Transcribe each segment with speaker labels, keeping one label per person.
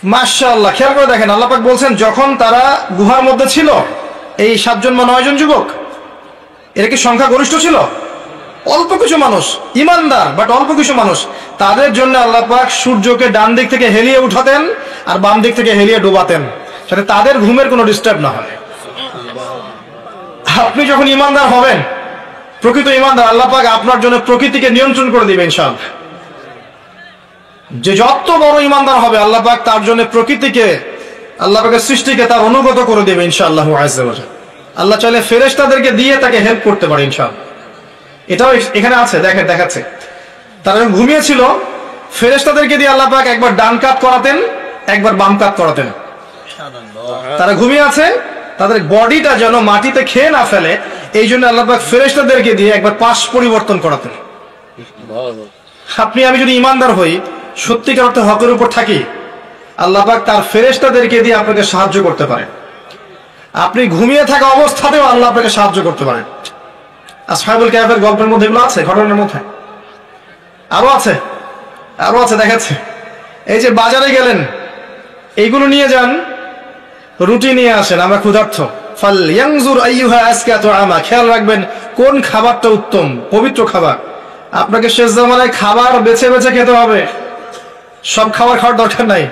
Speaker 1: মাশাআল্লাহ, খেয়াল করে দেখেন, আল্লাহ পাক বলছেন যখন তারা গুহার মধ্যে ছিল, এই 7 জন বা 9 জন যুবক, এরা কি সংখ্যা গরিষ্ঠ ছিল? অল্প কিছু মানুষ, ইমানদার বাট অল্প কিছু মানুষ। তাদের জন্য আল্লাহ পাক সূর্যকে ডান দিক থেকে হেলিয়ে উঠাতেন আর বাম দিক থেকে হেলিয়ে ডোবাতেন, যাতে তাদের ঘুমের কোনো ডিস্টার্ব না হয়। আপনি যখন ইমানদার হবেন, প্রকৃত ইমানদার, আল্লাহ পাক আপনার জন্য প্রকৃতিকে নিয়ন্ত্রণ করে দিবেন ইনশাআল্লাহ। যে যত বড় ইমানদার হবে, আল্লাহ পাক তার জন্য প্রকৃতিকে, আল্লাহ পাকের সৃষ্টিকে তার অনুগত করে দিবে ইনশাআল্লাহ আযজা ওয়া জাল্লা। আল্লাহ চাইলে ফেরেশতাদেরকে দিয়ে তাকে হেল্প করতে পারে ইনশাআল্লাহ। এটাও এখানে আছে, দেখেন, দেখাচ্ছে। তারা যখন ঘুমিয়েছিল, ফেরেশতাদেরকে দিয়ে আল্লাহ পাক একবার ডান কাত করাতেন, একবার বাম কাত করাতেন। তারা ঘুমিয়ে আছে, তাদের বডিটা যেন মাটিতে খেয়ে না ফেলে, এই জন্য আল্লাহ পাক ফেরেশতাদেরকে দিয়ে একবার পাশ পরিবর্তন করাতেন। আপনি আমি যদি ইমানদার হই, সত্যিকার অর্থে হকের উপর থাকি, আল্লাহ পাক তার ফেরেশতাদেরকে দিয়ে আপনাকে সাহায্য করতে পারেন। আপনি ঘুমিয়ে থাকা অবস্থাতেও আল্লাহ আপনাকে সাহায্য করতে পারেন। আসহাবুল কাহফের গল্পের মধ্যে এগুলো আছে, ঘটনার মধ্যে আরো আছে, আরো আছে, দেখাচ্ছে। এই যে বাজারে গেলেন, এইগুলো নিয়ে যান, রুটি নিয়ে আসেন, আমরা ক্ষুধার্ত। ফালইয়ানজুর আইয়ুহা আসকাতু আমা, খেয়াল রাখবেন কোন খাবারটা উত্তম, পবিত্র খাবার। আপনাকে শেষ জামানায় খাবার বেছে বেছে খেতে হবে, সব খাবার খাওয়ার দরকার নাই।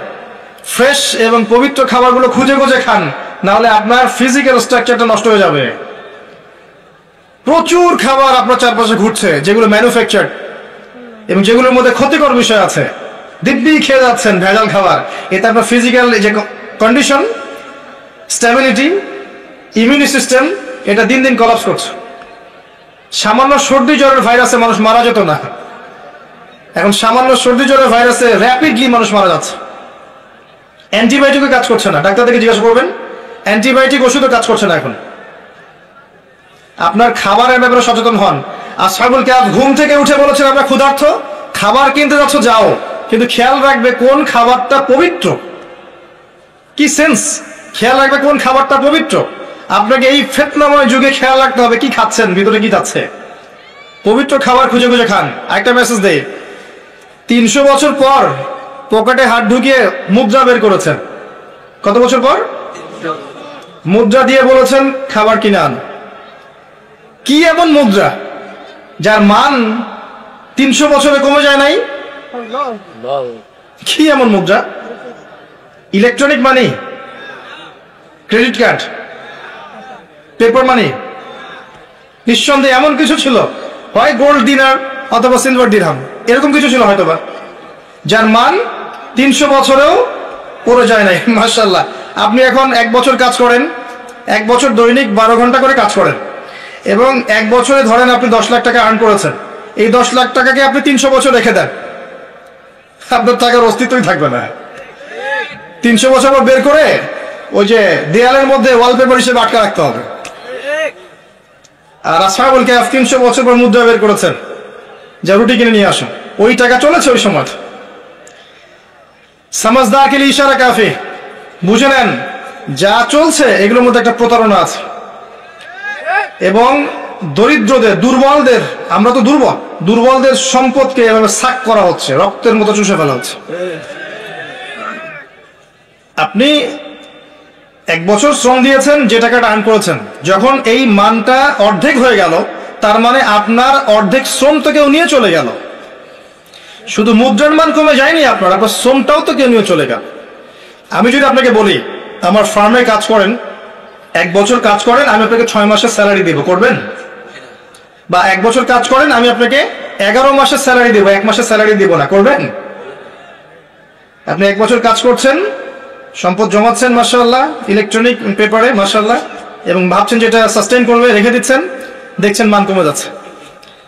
Speaker 1: ফ্রেশ এবং পবিত্র খাবারগুলো খুঁজে খুঁজে খান, না হলে আপনার ফিজিক্যাল স্ট্রাকচারটা নষ্ট হয়ে যাবে। প্রচুর খাবার আপনার চারপাশে ঘুরছে, যেগুলো ম্যানুফ্যাকচার এবং যেগুলোর মধ্যে ক্ষতিকর বিষয় আছে। দিব্যি খেয়ে যাচ্ছেন ভেজাল খাবার, এতে আপনার ফিজিক্যাল যে কন্ডিশন, স্ট্যাবিলিটি, ইমিউনি সিস্টেম, এটা দিন দিন কলাপস করছে। সামান্য সর্দি জ্বরের ভাইরাসে মানুষ মারা যেত না, এখন সামান্য সর্দি জ্বরের ভাইরাসে র্যাপিডলি মানুষ মারা যাচ্ছে। অ্যান্টিবায়োটিকও কাজ করছে না, ডাক্তারদেরকে জিজ্ঞাসা করবেন, অ্যান্টিবায়োটিক ওষুধও কাজ করছে না এখন। আপনার খাবারের ব্যাপারে সচেতন হন। আসহাবুল কাহফ ঘুম থেকে উঠে বলেছেন, আমরা ক্ষুধার্ত, খাবার কিনতে যাচ্ছ যাও, কিন্তু খেয়াল রাখবে কোন খাবারটা পবিত্র। কি সেন্স, খেয়াল রাখবে কোন খাবারটা পবিত্র। আপনাকে এই ফিতনাময় যুগে খেয়াল রাখতে হবে কি খাচ্ছেন, ভিতরে কি যাচ্ছে। পবিত্র খাবার খুঁজে খুঁজে খান। একটা মেসেজ দেই, 300 বছর পর পকেটে হাত ঢুকিয়ে মুদ্রা বের করেছেন। কত বছর পর? মুদ্রা দিয়ে বলেছেন খাবার কিনে আন। কি এমন মুদ্রা যার মান 300 বছরে কমে যায় নাই? কি এমন মুদ্রা? Electronic money, credit card, paper money? নিঃসন্দেহে এমন কিছু ছিল, হয় গোল্ড দিনার অথবা সিলভার দিরহাম, এরকম কিছু ছিল হয়তোবা, যার মান 300 বছরেও পড়ে যায় নাই। মাশাআল্লাহ, আপনি এখন 1 বছর কাজ করেন, 1 বছর দৈনিক 12 ঘন্টা করে কাজ করেন, এবং 1 বছরে ধরেন আপনি 10 লাখ টাকা আর্ন করেছেন। এই 10 লাখ টাকাকে আপনি 300 বছর রেখে দেন, আপনার টাকার অস্তিত্বই থাকবে না। 300 বছর পর বের করে ওই যে দেয়ালের মধ্যে ওয়ালপেপার হিসেবে আটকা রাখতে হবে। আর আসহাবুল কাহফ 300 বছর পর মুদ্রা বের করেছেন, যা রুটি কিনে নিয়ে আসুন। ওই টাকা চলেছে ওই সময়। সমঝদার কে লিয়ে ইশারা কাফি। বুঝে নেন, যা চলছে এগুলোর মধ্যে একটা প্রতারণা আছে, এবং দরিদ্রদের, দুর্বলদের, আমরা তো দুর্বল, দুর্বলদের সম্পদকে এভাবে সাক করা হচ্ছে, রক্তের মতো চুষে ফেলা হচ্ছে। আপনি 1 বছর শ্রম দিয়েছেন, যে টাকাটা আর্ন করেছেন, যখন এই মানটা অর্ধেক হয়ে গেল, তার মানে আপনার অর্ধেক শ্রম তো কেউ নিয়ে চলে গেল। শুধু মুদ্রার মান কমে যায়নি, আপনার শ্রমটাও তো কেউ নিয়ে চলে গেল। আমি যদি আপনাকে বলি, আমার ফার্মে কাজ করেন, 1 বছর কাজ করেন, আমি আপনাকে 6 মাসের স্যালারি দেব, করবেন? বা 1 বছর কাজ করেন, আমি আপনাকে 11 মাসের স্যালারি দেবো, 1 মাসের স্যালারি দেবো না, করবেন? আপনি 1 বছর কাজ করছেন, সম্পদ জমাচ্ছেন মাশাআল্লাহ, ইলেকট্রনিক পেপারে মাশাআল্লাহ, এবং ভাবছেন যেটা সাস্টেইন করবে, রেখে দিচ্ছেন, দেখছেন মান কমে যাচ্ছে।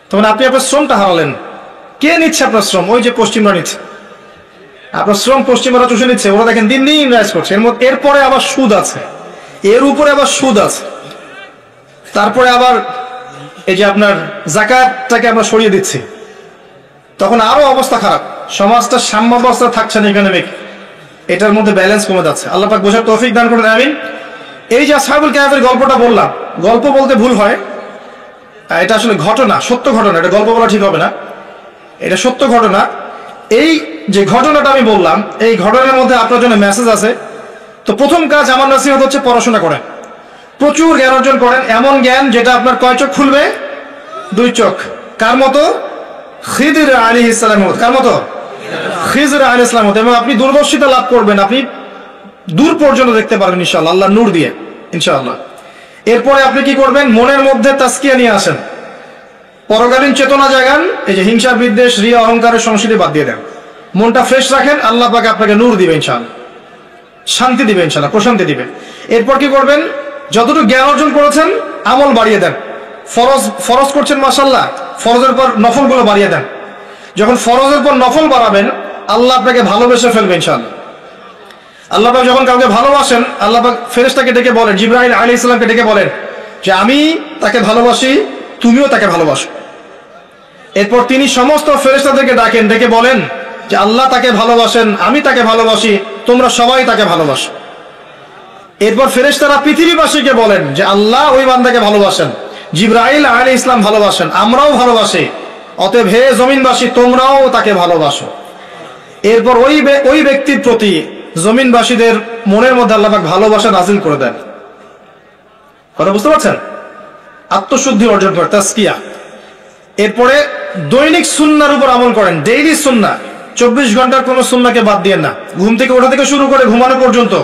Speaker 1: তখন আপনি আপনার শ্রমটা হারালেন। কে নিচ্ছে আপনার শ্রম? ওই যে পশ্চিমরা নিচ্ছে আপনার শ্রম, পশ্চিমরা চুষে নিচ্ছে। ওরা দেখেন দিন দিন রাইজ করছে, এরপরে আবার সুদ আছে, এর উপরে আবার সুদ আছে, তারপরে আবার এই যে আপনার যাকাতটাকে আমরা সরিয়ে দিচ্ছি, তখন আরো অবস্থা খারাপ। সমাজটা সাম্যাবস্থা থাকছে না, ইকোনমিক, এটার মধ্যে ব্যালেন্স কমে যাচ্ছে। আল্লাহ পাক বোঝার তৌফিক দান করেন, আমিন। এই যে আসহাবুল কাহফের গল্পটা বললাম, গল্প বলতে ভুল হয়, এটা আসলে ঘটনা, সত্য ঘটনা, এটা গল্প বলা ঠিক হবে না, এটা সত্য ঘটনা। এই যে ঘটনাটা আমি বললাম, এই ঘটনার মধ্যে আপনার জন্য মেসেজ আছে। তো প্রথম কাজ আমার নসিহত হচ্ছে পড়াশোনা করেন, প্রচুর জ্ঞান অর্জন করেন, এমন জ্ঞান যেটা আপনার কয় চোখ খুলবে? 2 চোখ। কার মতো? খিদির আলাইহিস সালামের মতো। কার মতো? খিজির আলাইহিস সালামের মতো। এবং আপনি দূরদর্শিতা লাভ করবেন, আপনি দূর পর্যন্ত দেখতে পারবেন ইনশাআল্লাহ, আল্লাহ নূর দিয়ে ইনশাআল্লাহ। এরপরে আপনি কি করবেন? মনের মধ্যে তাসকিয়া নিয়ে আসেন, পরকালীন চেতনা জাগান। এই যে হিংসা, বিদ্বেষ, রিয়া, অহংকারের সংস্কৃতি বাদ দিয়ে দেন, মনটা ফ্রেশ রাখেন। আল্লাহ পাক আপনাকে নূর দিবে ইনশাআল্লাহ, শান্তি দিবে ইনশাআল্লাহ, প্রশান্তি দিবে। এরপর কি করবেন? যতটুকু জ্ঞান অর্জন করেছেন আমল বাড়িয়ে দেন। ফরজ করছেন মাশাআল্লাহ, ফরজের পর নফলগুলো বাড়িয়ে দেন। যখন ফরজের পর নফল বাড়াবেন আল্লাহ আপনাকে ভালোবেসে ফেলবে ইনশাআল্লাহ। আল্লাহ পাক যখন কাউকে ভালোবাসেন আল্লাহ পাক ফেরেশতাকে ডেকে বলেন, জিবরাইল আলাইহিস সালামকে ডেকে বলেন যে আমি তাকে ভালোবাসি, তুমিও তাকে ভালোবাসো। এরপর তিনি সমস্ত ফেরেশতাদেরকে ডাকেন, ডেকে বলেন যে আল্লাহ তাকে ভালোবাসেন, আমি তাকে ভালোবাসি, তোমরা সবাই তাকে ভালোবাসো। এরপর ফেরেশতারা পৃথিবীবাসীকে বলেন যে আল্লাহ ওই বান্দাকে ভালোবাসেন, জিবরাইল আলাইহিস সালাম ভালোবাসেন, আমরাও ভালোবাসি, অতএব হে জমিনবাসী তোমরাও তাকে ভালোবাসো। এরপর ওই ব্যক্তির প্রতি জমিনবাসীদের মনের মধ্যে আল্লাহ পাক ভালোবাসা নাজিল করে দেন। কথা বুঝতে পারছেন? আত্মশুদ্ধি অর্জন করে, তাসকিয়া। এরপরে দৈনিক সুন্নাহর উপর আমল করেন, ডেইলি সুন্নাহ। 24 ঘন্টার কোন সুন্নাহকে বাদ দিয়েন না। ঘুম থেকে ওঠা থেকে শুরু করে ঘুমানো পর্যন্ত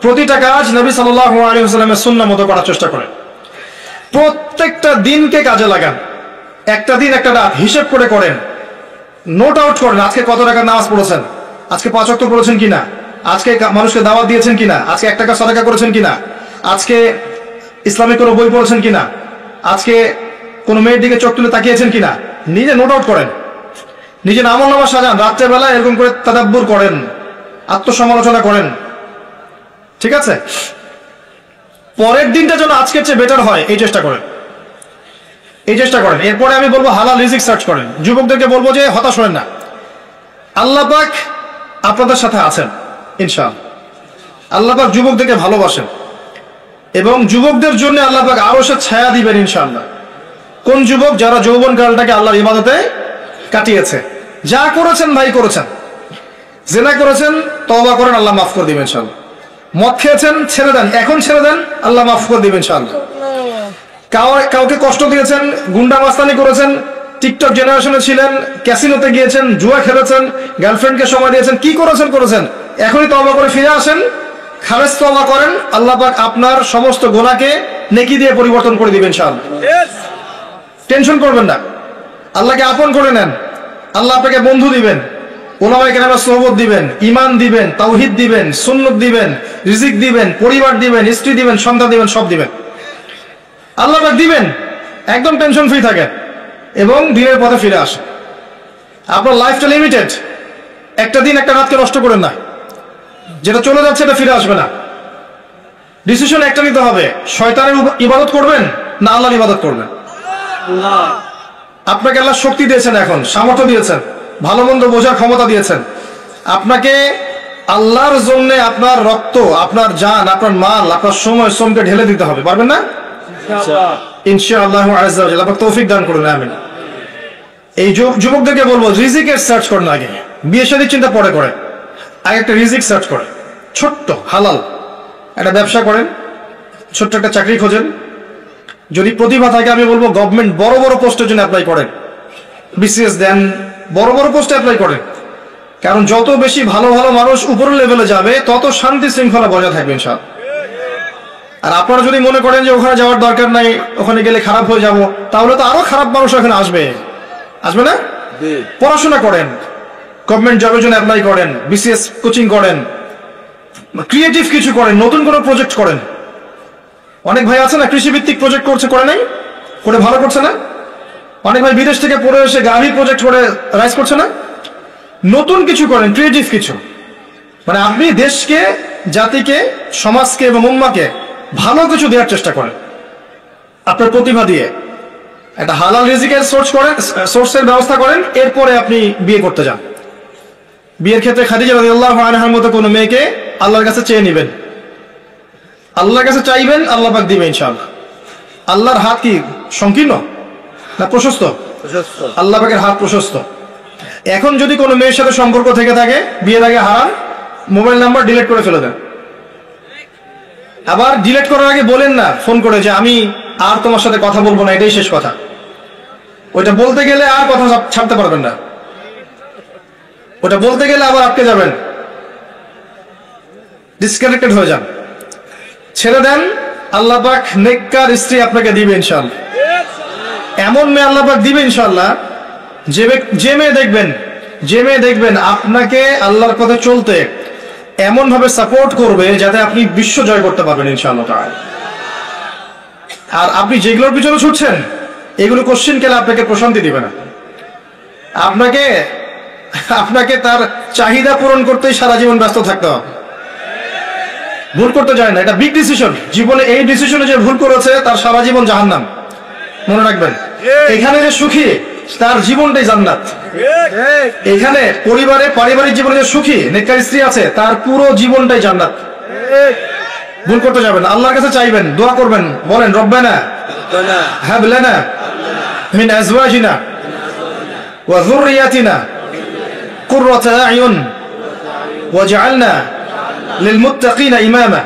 Speaker 1: প্রতিটা কাজ নবী সাল্লাল্লাহু আলাইহি ওয়াসাল্লামের সুন্নাহ মতো করার চেষ্টা করেন। প্রত্যেকটা দিনকে কাজে লাগান, একটা দিন একটা রাত হিসেব করে করেন, নোট আউট করেন। আজকে কত টাকা নামাজ পড়েছেন, আজকে 5 ওয়াক্ত পড়েছেন কিনা, আজকে মানুষকে দাওয়াত দিয়েছেন কিনা, আজকে 1 টাকা সাদাকা করেছেন কিনা, আজকে ইসলামিক কোনো বই পড়েছেন কিনা, আজকে কোনো মেয়ের দিকে চোখ তুলে তাকিয়েছেন কিনা, নিজে নোট আউট করেন। নিজে আমল নামা সাজান, রাত্রেবেলা এরকম করে তাদাব্বুর করেন, আত্মসমালোচনা করেন। ঠিক আছে? পরের দিনটা যেন আজকের চেয়ে বেটার হয় এই চেষ্টা করেন, এই চেষ্টা করেন। এরপরে আমি বলবো হালাল রিজিক সার্চ করেন। যুবকদেরকে বলবো যে হতাশ হবেন না, আল্লাহ পাক আপনাদের সাথে আছেন ইনশাআল্লাহ। আল্লাহ পাক যুবকদেরকে ভালোবাসেন এবং যুবকদের জন্য আল্লাহ পাক আরশের ছায়া দিবেন ইনশাআল্লাহ। কোন যুবক? যারা যৌবনকালটাকে আল্লাহর ইবাদতে কাটিয়েছে। যা করেছেন ভাই করেছেন, জিনা করেছেন তওবা করেন, আল্লাহ মাফ করে দিবেন ইনশাআল্লাহ। মদ খেয়েছেন ছেড়ে দেন, এখন ছেড়ে দেন, আল্লাহ মাফ করে দিবেন ইনশাআল্লাহ। কাউকে কষ্ট দিয়েছেন, গুন্ডা মাস্তানি করেছেন, টিকটক জেনারেশনে ছিলেন, ক্যাসিনোতে গিয়েছেন, জুয়া খেলেছেন, গার্লফ্রেন্ডকে সময় দিয়েছেন, কি করেছেন করেছেন, এখনই তওবা করে ফিরে আসেন, খালেস তওবা করেন, আল্লাহ পাক আপনার সমস্ত গুনাহকে নেকি দিয়ে পরিবর্তন করে দিবেন ইনশাআল্লাহ। টেনশন করবেন না, আল্লাহকে আপন করে নেন, আল্লাহ আপনাকে বন্ধু দিবেন, উলামায়ে কেরামের সোহবত দিবেন, ঈমান দিবেন, তাওহীদ দিবেন, সুন্নাত দিবেন, রিজিক দিবেন, পরিবার দিবেন, স্ত্রী দিবেন, সন্তান দিবেন, সব দিবেন, আল্লাহ পাক দিবেন। একদম টেনশন ফ্রি থাকেন এবং দিনের পথে ফিরে আসেন। আপনার লাইফটা লিমিটেড, একটা দিন একটা রাতকে নষ্ট করেন না। যেটা চলে যাচ্ছে এটা ফিরে আসবে না। ডিসিশন একটা নিতে হবে, শয়তানের ইবাদত করবেন না আল্লাহর ইবাদত করবেন। আপনাকে আল্লাহ শক্তি দিয়েছেন, এখন সামর্থ্য দিয়েছেন, ভালো মন্দ বোঝার ক্ষমতা দিয়েছেন। আপনাকে আল্লাহর জন্য আপনার রক্ত, আপনার জান, আপনার মাল, আপনার সময় শ্রমকে ঢেলে দিতে হবে। পারবেন না? ইনশাআল্লাহ আযজা ওয়া জাল্লা পাক তৌফিক দান করুন, আমিন। এই যুবকদেরকে বলবো রিজিকের সার্চ করেন আগে, বিয়ে শাদীর চিন্তা পরে করেন, আগে একটা রিজিক সার্চ করেন। ছোট্ট হালাল একটা ব্যবসা করেন, ছোট্ট একটা চাকরি খোঁজেন। যদি প্রতিভা থাকে আমি বলবো গভর্নমেন্ট বড় বড় পোস্টের জন্য অ্যাপ্লাই করেন, বিসিএস দেন, বড় বড় পোস্টে অ্যাপ্লাই করেন। কারণ যত বেশি ভালো ভালো মানুষ উপরের লেভেলে যাবে তত শান্তি শৃঙ্খলা বজায় থাকবে ইনশাআল্লাহ। আর আপনারা যদি মনে করেন যে ওখানে যাওয়ার দরকার নাই, ওখানে গেলে খারাপ হয়ে যাব, তাহলে তো আরো খারাপ মানুষ ওখানে আসবে, আসবে না? পড়াশোনা করেন, গভর্নমেন্ট জবের জন্য অ্যাপ্লাই করেন, বিসিএস কোচিং করেন, ক্রিয়েটিভ কিছু করেন, নতুন কোনো প্রজেক্ট করেন। অনেক ভাই আছে না কৃষিভিত্তিক প্রজেক্ট করছে, করে নাই, করে ভালো করছে না? অনেক ভাই বিদেশ থেকে পড়ে এসে গাভী প্রজেক্ট করে রাইজ করছে না? নতুন কিছু করেন, ক্রিয়েটিভ কিছু। মানে আপনি দেশকে, জাতিকে, সমাজকে এবং উম্মাকে ভালো কিছু দেওয়ার চেষ্টা করেন আপনার প্রতিভা দিয়ে। একটা হালাল রিজিকের সোর্সের ব্যবস্থা করেন, এরপরে আপনি বিয়ে করতে যান। বিয়ের ক্ষেত্রে খাদিজা রাদিয়াল্লাহু আনহার মতো কোনো মেয়েকে আল্লাহর কাছে চেয়ে নেবেন, আল্লাহর কাছে চাইবেন, আল্লাহ পাক দিবেন ইনশাআল্লাহ। আল্লাহর হাত কি সংকীর্ণ না প্রশস্ত? আল্লাহ পাকের হাত প্রশস্ত। এখন যদি কোনো মেয়ের সাথে সম্পর্ক থেকে থাকে, বিয়ের আগে হারাম, মোবাইল নাম্বার ডিলিট করে ফেলে দেন। আবার ডিলিট করার আগে বলেন না ফোন করে যে আমি আর তোমার সাথে কথা বলবো না, এটাই শেষ কথা। ওইটা বলতে গেলে আর কথা ছাড়তে পারবেন না, ওটা বলতে গেলে আবার আটকে যাবেন, ডিসকানেক্টেড হয়ে যান। ছেড়ে দেন, আল্লাহ পাক নেককার স্ত্রী আপনাকে দিবে ইনশাআল্লাহ। এমন মেয়ে আল্লাহ পাক দিবে ইনশাআল্লাহ, যে মেয়ে দেখবেন আপনাকে আল্লাহর পথে চলতে এমন ভাবে সাপোর্ট করবে যাতে আপনি বিশ্ব জয় করতে পারবেন ইনশাআল্লাহ তাআলা। আর আপনি যেগুলোর পিছনে ছুটছেন এগুলো কোশ্চেন কেলে আপনাকে প্রশান্তি দিবে না। আপনাকে তার চাহিদা পূরণ করতেই সারা জীবন ব্যস্ত থাকতে হবে। ভুল করতে যায় না, এটা বিগ ডিসিশন। জীবনে এই ডিসিশনে যে ভুল করেছে তার সারা জীবন জাহান্নাম। মনে রাখবেন, এখানে যে সুখী তার জীবনটাই জান্নাত। এখানে পরিবারে পারিবারিক জীবনে যে সুখী নেককার স্ত্রী আছে তার পুরো জীবনটাই জান্নাত। ভুল করতে যাবেন, আল্লাহর কাছে চাইবেন, দোয়া করবেন, বলেন রব্বানা হাব লানা মিন আজওয়াজিনা ওয়া যুররিয়াতিনা কুররাতা আয়ুন ওয়াজআলনা লিল মুত্তাকিনা ইমামা।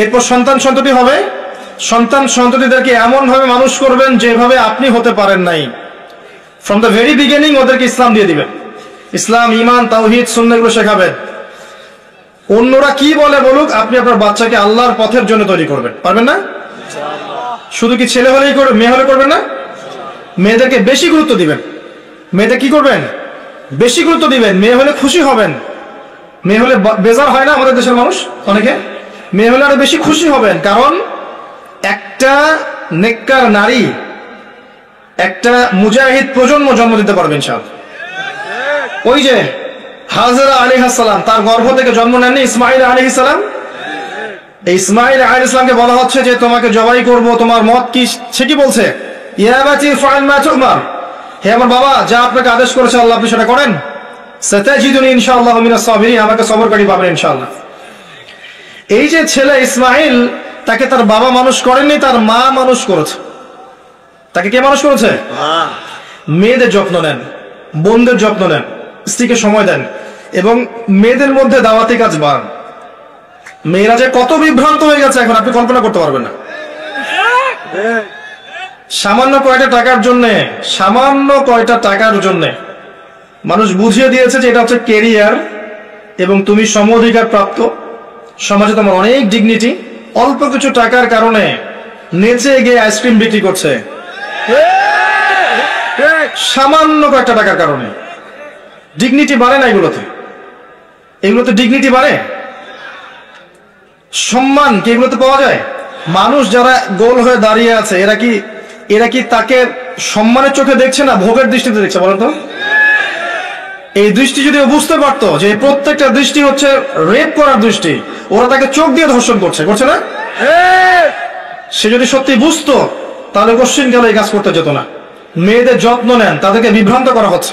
Speaker 1: এরপর সন্তান সন্ততি হবে, সন্তান সন্ততিদেরকে এমন ভাবে মানুষ করবেন যেভাবে আপনি হতে পারেন নাই। ফ্রম দ্য ভেরি বিগিনিং ওদেরকে ইসলাম দিয়ে দিবেন, ইসলাম, ইমান, তাওহীদ, সুন্নাহ এগুলো শেখাবেন। অন্যরা কি বলে বলুক, আপনি আপনার বাচ্চাকে আল্লাহর পথের জন্য তৈরি করবেন। পারবেন না? শুধু কি ছেলে হলেই করবেন, মেয়ে হলে করবেন না? মেয়েদেরকে বেশি গুরুত্ব দিবেন। মেয়েদের কি করবেন? বেশি গুরুত্ব দিবেন। মেয়ে হলে খুশি হবেন, মেয়ে হলে বেজার হয় না আমাদের দেশের মানুষ অনেকে, মেয়ে হলে আরো বেশি খুশি হবেন। কারণ একটা নেককার নারী একটা মুজাহিদ প্রজন্ম জন্ম দিতে পারবেন ইনশাআল্লাহ। ওই যে হাজরা আলাইহিস সালাম, তার গর্ভ থেকে জন্ম নেননি ইসমাঈল আলাইহিস সালাম। এই ইসমাঈল আলাইহিস সালামকে বলা হচ্ছে যে তোমাকে জবাই করব, তোমার মত কি? সে কি বলছে? ইয়া বাতি ফাআল মা তুমার, হে আমার বাবা, যা আপনাকে আদেশ করেছে আল্লাহ আপনি সেটা করেন। সাতাজিদুনি ইনশাআল্লাহ মিনাস সাবিরিন, আমাকে সবরকারী পাবেন ইনশাআল্লাহ। এই যে ছেলে ইসমাঈল, তাকে তার বাবা মানুষ করেননি, তার মা মানুষ করেছে। তাকে কে মানুষ করেছে? মেয়েদের যত্ন নেন, বোনদের যত্ন নেন, স্ত্রীকে সময় দেন এবং মেয়েদের মধ্যে দাওয়াতি কাজ বাড়ান। মেয়েরা যে কত বিভ্রান্ত হয়ে গেছে এখন আপনি কল্পনা করতে পারবেন না। সামান্য কয়টা টাকার জন্য মানুষ বুঝিয়ে দিয়েছে যে এটা হচ্ছে কেরিয়ার এবং তুমি সম অধিকার প্রাপ্ত, সমাজে তোমার অনেক ডিগনিটি। অল্প কিছু টাকার কারণে নেচে গিয়ে আইসক্রিম বিক্রি করছে, সামান্য কয়েকটা টাকার কারণে। ডিগনিটি বাড়ে না এগুলোতে ডিগনিটি বাড়ে, সম্মান কি এগুলোতে পাওয়া যায়? মানুষ যারা গোল হয়ে দাঁড়িয়ে আছে এরা কি তাকে সম্মানের চোখে দেখছে না ভোগের দৃষ্টিতে দেখছে? বলেন তো। এই দৃষ্টি যদি ও বুঝতে পারতো যে প্রত্যেকটা দৃষ্টি হচ্ছে রেপ করার দৃষ্টি, ওরা তাকে চোখ দিয়ে ধর্ষণ করছে না, সে যদি সত্যি বুঝতো তাহলে কোশ্চিন গেলে এই কাজ করতে যেত না। মেয়েদের যত্ন নেন, তাদেরকে বিভ্রান্ত করা হচ্ছে।